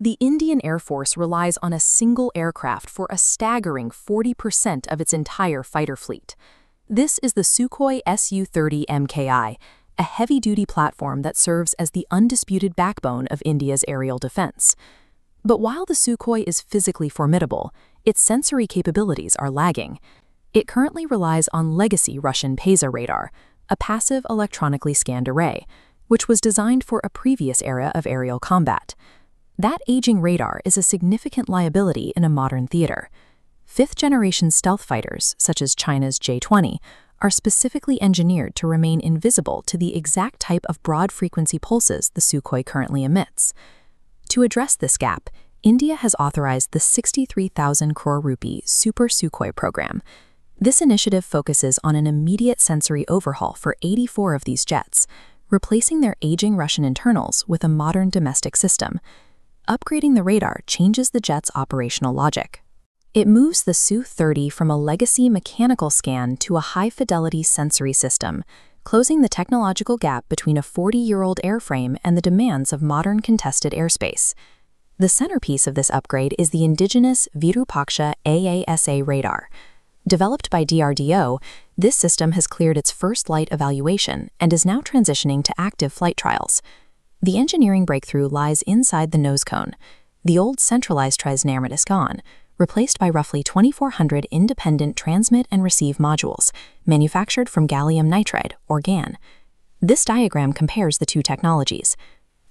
The Indian Air Force relies on a single aircraft for a staggering 40% of its entire fighter fleet. This is the Sukhoi Su-30 MKI, a heavy-duty platform that serves as the undisputed backbone of India's aerial defense. But while the Sukhoi is physically formidable, its sensory capabilities are lagging. It currently relies on legacy Russian PESA radar, a passive electronically scanned array, which was designed for a previous era of aerial combat. That aging radar is a significant liability in a modern theater. Fifth-generation stealth fighters, such as China's J-20, are specifically engineered to remain invisible to the exact type of broad-frequency pulses the Sukhoi currently emits. To address this gap, India has authorized the 63,000 crore rupee Super Sukhoi program. This initiative focuses on an immediate sensory overhaul for 84 of these jets, replacing their aging Russian internals with a modern domestic system. Upgrading the radar changes the jet's operational logic. It moves the Su-30 from a legacy mechanical scan to a high-fidelity sensory system, closing the technological gap between a 40-year-old airframe and the demands of modern contested airspace. The centerpiece of this upgrade is the indigenous Virupaksha AASA radar. Developed by DRDO, this system has cleared its first flight evaluation and is now transitioning to active flight trials. The engineering breakthrough lies inside the nose cone. The old centralized transmitter is gone, replaced by roughly 2,400 independent transmit and receive modules, manufactured from gallium nitride, or GaN. This diagram compares the two technologies.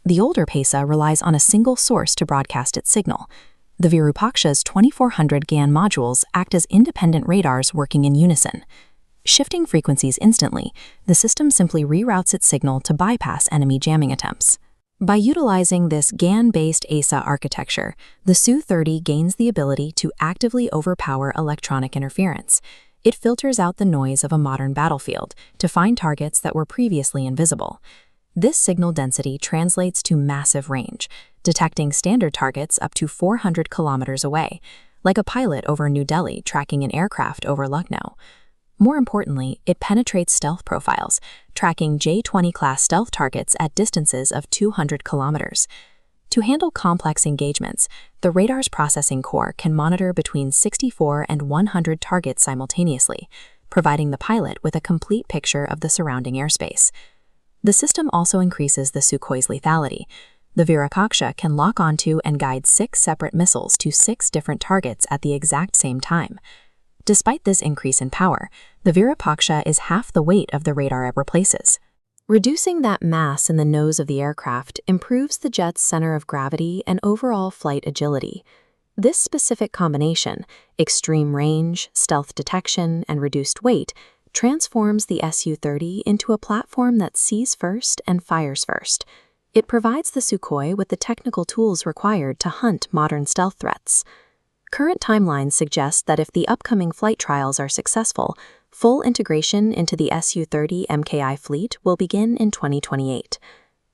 The older PESA relies on a single source to broadcast its signal. The Virupaksha's 2,400 GaN modules act as independent radars working in unison. Shifting frequencies instantly, the system simply reroutes its signal to bypass enemy jamming attempts. By utilizing this GaN-based ASA architecture, the Su-30 gains the ability to actively overpower electronic interference. It filters out the noise of a modern battlefield to find targets that were previously invisible. This signal density translates to massive range, detecting standard targets up to 400 kilometers away, like a pilot over New Delhi tracking an aircraft over Lucknow. More importantly, it penetrates stealth profiles, tracking J-20 class stealth targets at distances of 200 kilometers. To handle complex engagements, the radar's processing core can monitor between 64 and 100 targets simultaneously, providing the pilot with a complete picture of the surrounding airspace. The system also increases the Sukhoi's lethality. The Virupaksha can lock onto and guide 6 separate missiles to 6 different targets at the exact same time. Despite this increase in power, the Virupaksha is half the weight of the radar it replaces. Reducing that mass in the nose of the aircraft improves the jet's center of gravity and overall flight agility. This specific combination, extreme range, stealth detection, and reduced weight, transforms the Su-30 into a platform that sees first and fires first. It provides the Sukhoi with the technical tools required to hunt modern stealth threats. Current timelines suggest that if the upcoming flight trials are successful, full integration into the Su-30 MKI fleet will begin in 2028.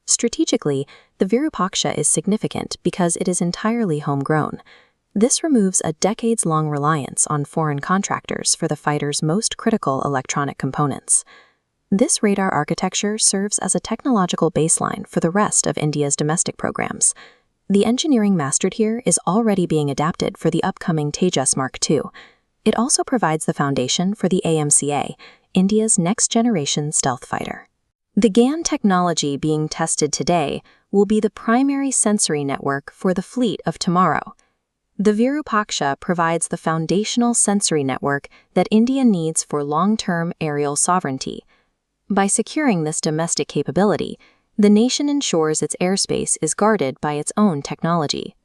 Strategically, the Virupaksha is significant because it is entirely homegrown. This removes a decades-long reliance on foreign contractors for the fighter's most critical electronic components. This radar architecture serves as a technological baseline for the rest of India's domestic programs. The engineering mastered here is already being adapted for the upcoming Tejas Mark II. It also provides the foundation for the AMCA, India's next-generation stealth fighter. The GaN technology being tested today will be the primary sensory network for the fleet of tomorrow. The Virupaksha provides the foundational sensory network that India needs for long-term aerial sovereignty. By securing this domestic capability, the nation ensures its airspace is guarded by its own technology.